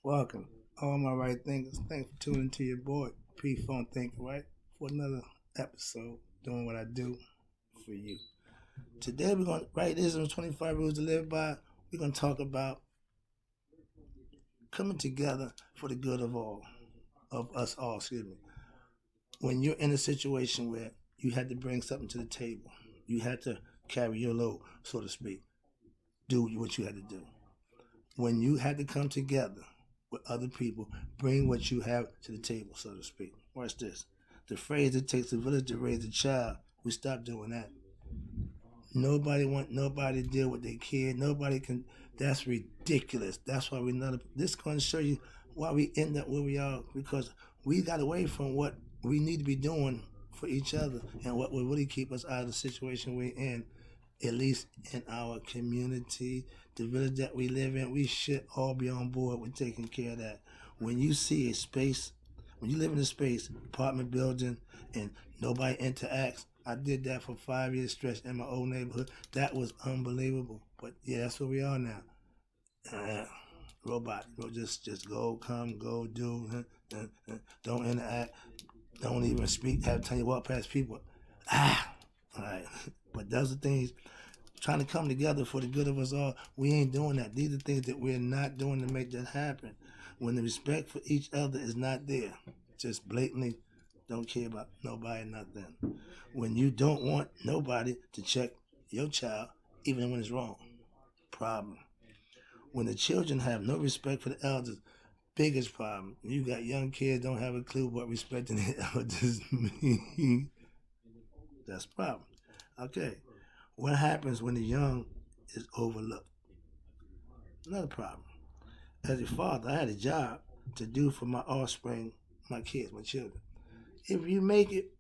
Welcome, all my right thinkers. Thanks for tuning to your boy, Pfunk Thinker, right? For another episode, doing what I do for you. Today we're going to write this on 25 rules to live by. We're going to talk about coming together for the good of us all, excuse me. When you're in a situation where you had to bring something to the table, you had to carry your load, so to speak, do what you had to do. When you had to come together with other people, bring what you have to the table, so to speak. Watch this. The phrase, it takes a village to raise a child, we stopped doing that. Nobody want nobody to deal with their kid. Nobody can. That's ridiculous. That's why we not. This going to show you why we end up where we are, because we got away from what we need to be doing for each other and what will really keep us out of the situation we're in. At least in our community, the village that we live in, we should all be on board with taking care of that. When you see a space, when you live in a space, apartment building, and nobody interacts, I did that for 5 years stretch in my old neighborhood. That was unbelievable. But yeah, that's where we are now. Uh, Robot, just go, come, go, do. Don't interact. Don't even speak. Have time you walk past people. All right. But those are things trying to come together for the good of us all. We ain't doing that. These are things that we're not doing to make that happen. When the respect for each other is not there, just blatantly don't care about nobody, nothing. When you don't want nobody to check your child, even when it's wrong, problem. When the children have no respect for the elders, biggest problem. You got young kids don't have a clue what respecting the elders means. That's a problem. Okay, what happens when the young is overlooked? Another problem. As a father, I had a job to do for my offspring, my kids, my children. If you make it,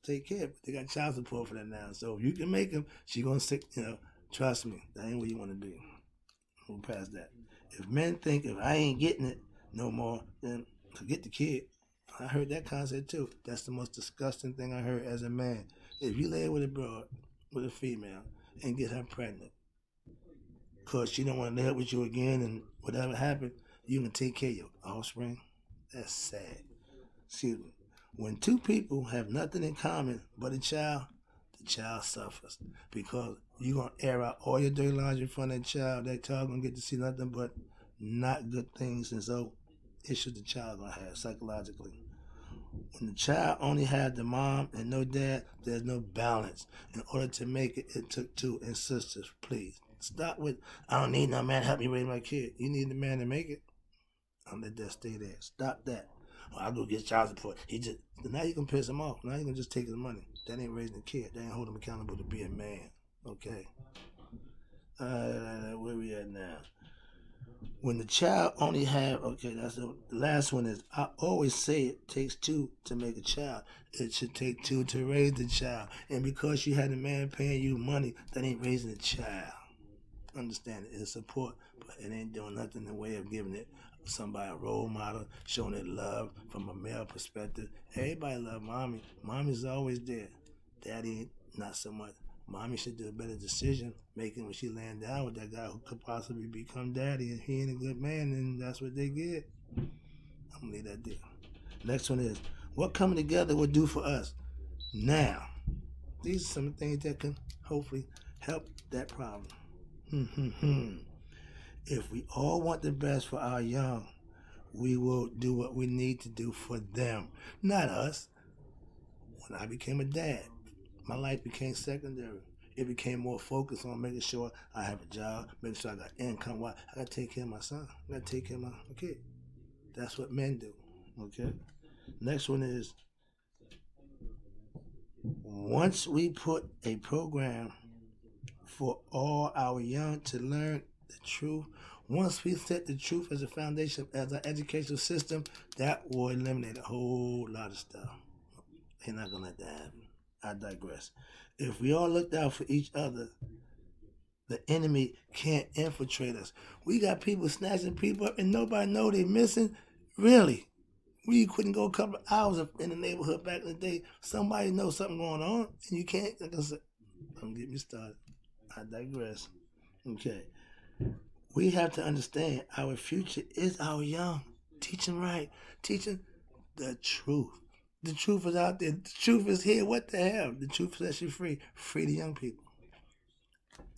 take care. They got child support for that now. So if you can make them, she gonna stick. Trust me, that ain't where you want to be. We'll pass that. If men think if I ain't getting it no more, then forget the kid. I heard that concept too. That's the most disgusting thing I heard as a man. If you lay with a broad, with a female, and get her pregnant, because she don't want to live with you again, and whatever happened, you can take care of your offspring. That's sad. Excuse me. When two people have nothing in common but a child, the child suffers, because you're going to air out all your dirty laundry in front of that child. That child going to get to see nothing but not good things, and so issues the child going to have psychologically. When the child only had the mom and no dad, there's no balance. In order to make it, it took two and sisters. Please stop with, I don't need no man to help me raise my kid. You need the man to make it. I'll let that stay there. Stop that. Oh, I'll go get child support. Now you can piss him off. Now you can just take his money. That ain't raising a kid. That ain't holding him accountable to be a man. Okay. Where we at now? When the child only have, okay, that's the last one is, I always say it takes two to make a child. It should take two to raise the child. And because you had a man paying you money, that ain't raising a child. Understand it. It's support, but it ain't doing nothing in the way of giving it somebody a role model, showing it love from a male perspective. Everybody love mommy. Mommy's always there. Daddy, not so much. Mommy should do a better decision making when she laying down with that guy who could possibly become daddy, and he ain't a good man, and that's what they get. I'm gonna leave that there. Next one is, what coming together will do for us. Now, these are some things that can hopefully help that problem. If we all want the best for our young, we will do what we need to do for them, not us. When I became a dad, my life became secondary. It became more focused on making sure I have a job, making sure I got income. Why? I got to take care of my son. I got to take care of my kid. That's what men do. Okay? Next one is, once we put a program for all our young to learn the truth, once we set the truth as a foundation, as our educational system, that will eliminate a whole lot of stuff. They're not going to let that happen. I digress. If we all looked out for each other, the enemy can't infiltrate us. We got people snatching people up and nobody know they missing. Really? We couldn't go a couple of hours in the neighborhood back in the day. Somebody knows something going on and you can't. Like I said, don't get me started. I digress. Okay. We have to understand our future is our young. Teach them right. Teach them the truth. The truth is out there. The truth is here. What the hell? The truth sets you free. Free the young people.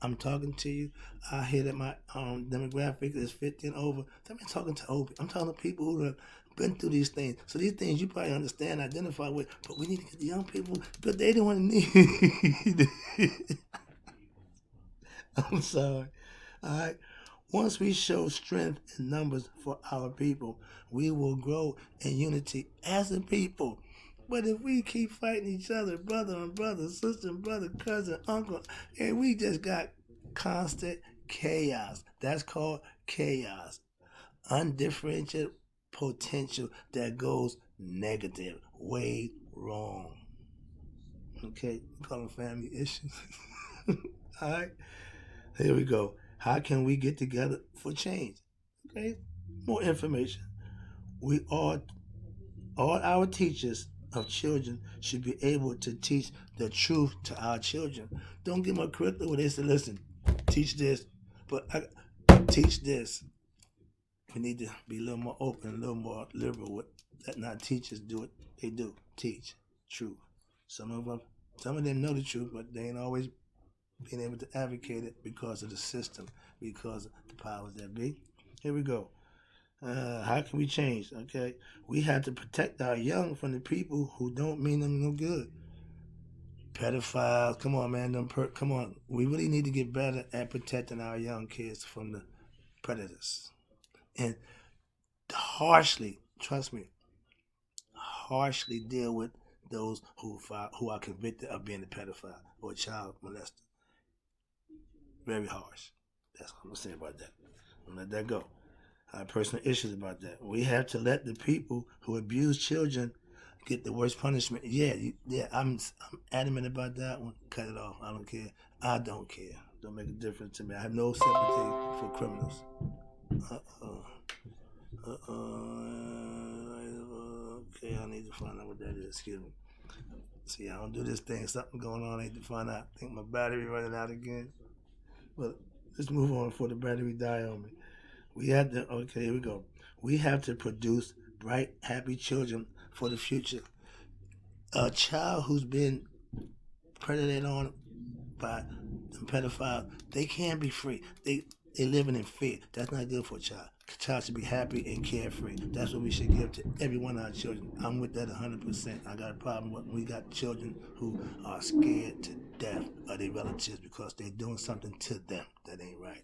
I'm talking to you. I hear that my demographic is 50 and over. I'm talking to old. I'm talking to people who have been through these things. So these things you probably understand, identify with. But we need to get the young people because they don't want to need. I'm sorry. All right. Once we show strength in numbers for our people, we will grow in unity as a people. But if we keep fighting each other, brother and brother, sister and brother, cousin, uncle, and we just got constant chaos. That's called chaos. Undifferentiated potential that goes negative, way wrong. Okay, we call them family issues. All right. Here we go. How can we get together for change? Okay, more information. We all our teachers of children should be able to teach the truth to our children. Don't give them a curriculum where they say, "Listen, teach this," but teach this. We need to be a little more open, a little more liberal with that. Not teachers do it; they do teach truth. Some of them know the truth, but they ain't always being able to advocate it because of the system, because of the powers that be. Here we go. How can we change? Okay, we have to protect our young from the people who don't mean them no good. Pedophiles, come on, man, come on. We really need to get better at protecting our young kids from the predators and harshly, trust me, harshly deal with those who are convicted of being a pedophile or a child molester. Very harsh. That's what I'm gonna say about that. I'm gonna let that go. I have personal issues about that. We have to let the people who abuse children get the worst punishment. Yeah, I'm adamant about that one. Cut it off. I don't care. I don't care. Don't make a difference to me. I have no sympathy for criminals. Uh-oh. Okay, I need to find out what that is. Excuse me. See, I don't do this thing. Something going on. I need to find out. I think my battery running out again. But let's move on before the battery die on me. Okay, here we go. We have to produce bright, happy children for the future. A child who's been predated on by the pedophile, they can't be free. They living in fear. That's not good for a child. A child should be happy and carefree. That's what we should give to every one of our children. I'm with that 100%. I got a problem when we got children who are scared to death of their relatives because they're doing something to them that ain't right.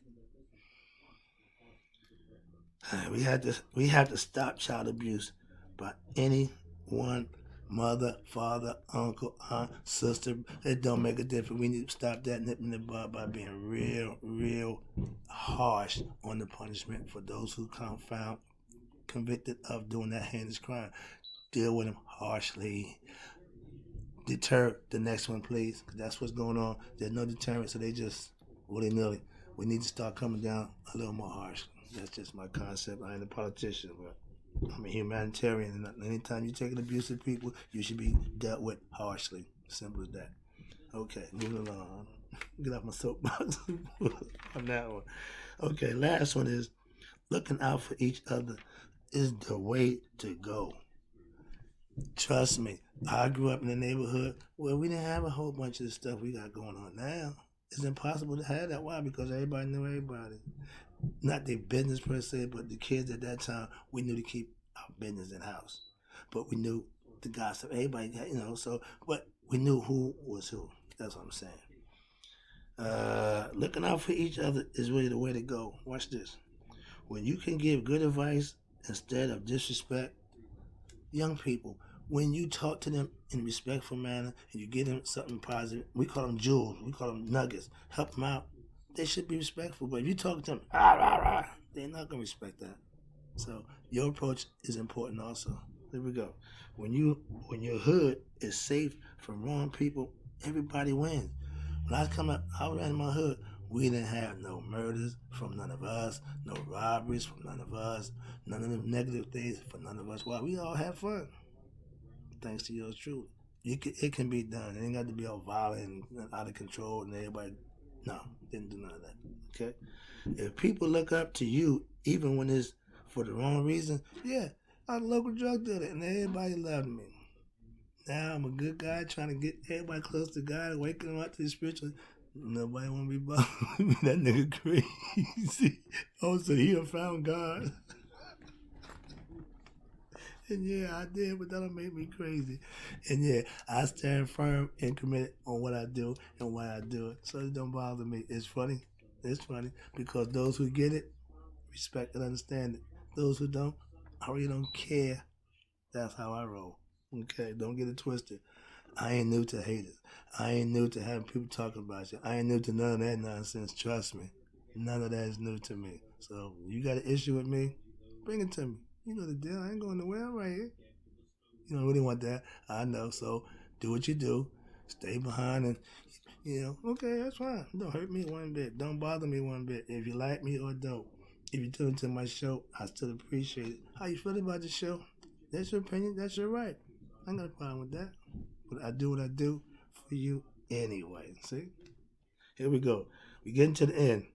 We have to stop child abuse by anyone, mother, father, uncle, aunt, sister. It don't make a difference. We need to stop that nip in the bud by being real harsh on the punishment for those who come found convicted of doing that heinous crime. Deal with them harshly. Deter the next one, please. 'Cause that's what's going on. There's no deterrent, so they just willy nilly. We need to start coming down a little more harsh. That's just my concept. I ain't a politician, but I'm a humanitarian. And anytime you take an abusive people, you should be dealt with harshly. Simple as that. Okay, moving along. Get off my soapbox on that one. Okay, last one is looking out for each other is the way to go. Trust me, I grew up in a neighborhood where we didn't have a whole bunch of the stuff we got going on now. It's impossible to have that. Why? Because everybody knew everybody. Not their business per se, but the kids at that time, we knew to keep our business in house. But we knew the gossip. Everybody, so, but we knew who was who. That's what I'm saying. Looking out for each other is really the way to go. Watch this. When you can give good advice instead of disrespect, young people, when you talk to them in a respectful manner and you give them something positive, we call them jewels, we call them nuggets, help them out, they should be respectful. But if you talk to them, they're not going to respect that. So your approach is important also. Here we go. When your hood is safe from wrong people, everybody wins. When I come up, I ran in my hood. We didn't have no murders from none of us, no robberies from none of us, none of them negative things from none of us. Why? We all have fun, thanks to yours truly. It can be done. It ain't got to be all violent and out of control and everybody. No, didn't do none of that. Okay? If people look up to you, even when it's for the wrong reason, yeah, I'm a local drug dealer and everybody loved me. Now I'm a good guy trying to get everybody close to God, waking them up to the spiritual. Nobody want to be bothered with me. That nigga crazy. Oh, so he done found God. And yeah, I did, but that'll make me crazy. And yeah, I stand firm and committed on what I do and why I do it. So it don't bother me. It's funny. It's funny because those who get it respect and understand it. Those who don't, I really don't care. That's how I roll. Okay, don't get it twisted. I ain't new to haters. I ain't new to having people talking about you. I ain't new to none of that nonsense. Trust me. None of that is new to me. So you got an issue with me, bring it to me. You know the deal. I ain't going nowhere. I'm right here. You don't really want that. I know. So do what you do. Stay behind and, okay, that's fine. Don't hurt me one bit. Don't bother me one bit. If you like me or don't. If you tune into my show, I still appreciate it. How you feel about the show? That's your opinion. That's your right. I ain't got a problem with that. But I do what I do for you anyway. See? Here we go. We getting to the end.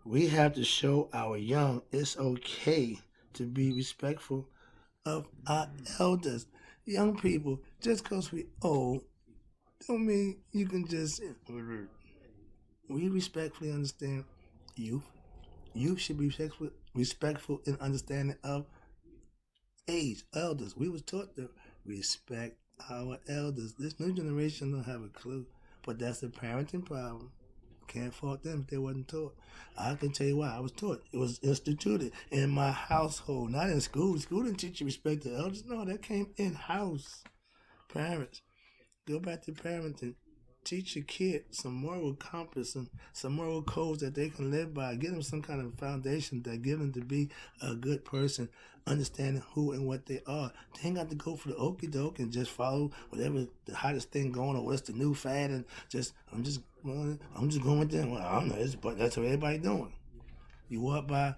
We have to show our young it's okay to be respectful of our elders. Young people, just because we old, don't mean you can just... We respectfully understand youth. Youth should be respectful in understanding of age, elders. We was taught to respect our elders. This new generation don't have a clue, but that's a parenting problem. Can't fault them if they wasn't taught. I can tell you why. I was taught. It was instituted in my household, not in school. School didn't teach you respect the elders. No, that came in-house. Parents, go back to parenting. Teach your kid some moral compass and some moral codes that they can live by. Give them some kind of foundation that give them to be a good person, understanding who and what they are. They ain't got to go for the okie doke and just follow whatever the hottest thing going or what's the new fad and I'm just going with them. Well, I don't know, but that's what everybody doing. You walk by,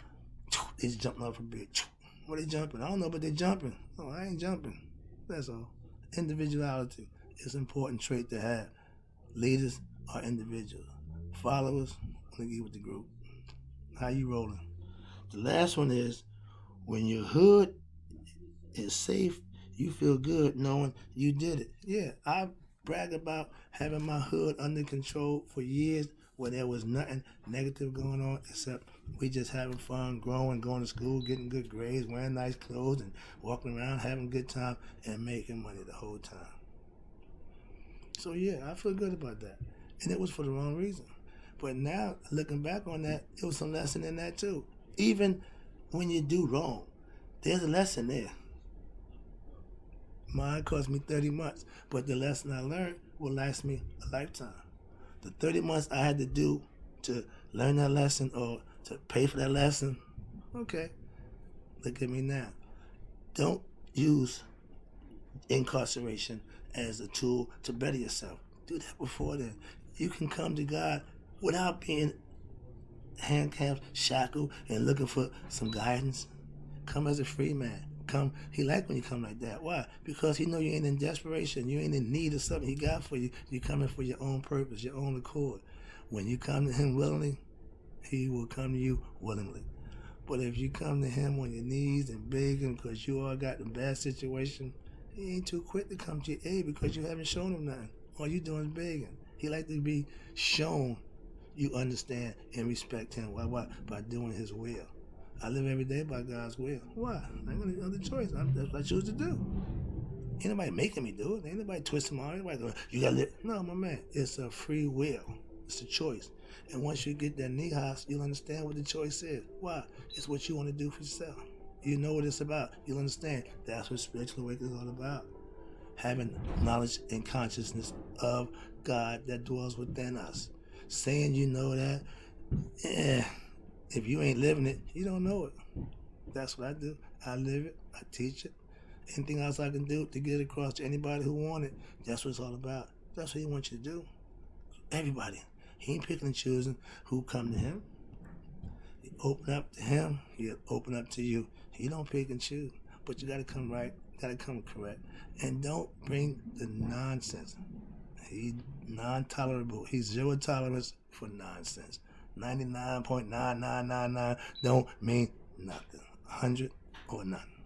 they just jumping off a bridge. What they jumping? I don't know, but they jumping. No, I ain't jumping. That's all. Individuality is an important trait to have. Leaders are individuals. Followers want to get with the group. How you rolling? The last one is when your hood is safe, you feel good knowing you did it. Yeah, I brag about having my hood under control for years where there was nothing negative going on except we just having fun, growing, going to school, getting good grades, wearing nice clothes, and walking around having a good time and making money the whole time. So yeah, I feel good about that. And it was for the wrong reason. But now, looking back on that, it was some lesson in that too. Even when you do wrong, there's a lesson there. Mine cost me 30 months, but the lesson I learned will last me a lifetime. The 30 months I had to do to learn that lesson or to pay for that lesson, okay, look at me now. Don't use incarceration as a tool to better yourself. Do that before then. You can come to God without being handcuffed, shackled, and looking for some guidance. Come as a free man. Come. He like when you come like that. Why? Because he know you ain't in desperation. You ain't in need of something he got for you. You coming for your own purpose, your own accord. When you come to him willingly, he will come to you willingly. But if you come to him on your knees and begging because you all got a bad situation, he ain't too quick to come to your aid because you haven't shown him nothing. All you doing is begging. He like to be shown you understand and respect him. Why? By doing his will. I live every day by God's will. Why? I ain't got any other choice. That's what I choose to do. Ain't nobody making me do it. Ain't nobody twisting my arm. Ain't nobody going, you gotta live. No, my man. It's a free will. It's a choice. And once you get that knee-house, you'll understand what the choice is. Why? It's what you want to do for yourself. You know what it's about. You'll understand. That's what spiritual awakening is all about. Having knowledge and consciousness of God that dwells within us. Saying you know that, if you ain't living it, you don't know it. That's what I do. I live it. I teach it. Anything else I can do to get it across to anybody who want it, that's what it's all about. That's what he wants you to do. Everybody. He ain't picking and choosing who come to him. You open up to him, he'll open up to you. He don't pick and choose. But you gotta come right, gotta come correct. And don't bring the nonsense. He non-tolerable. He's zero tolerance for nonsense. 99.9999 don't mean nothing. 100 or nothing.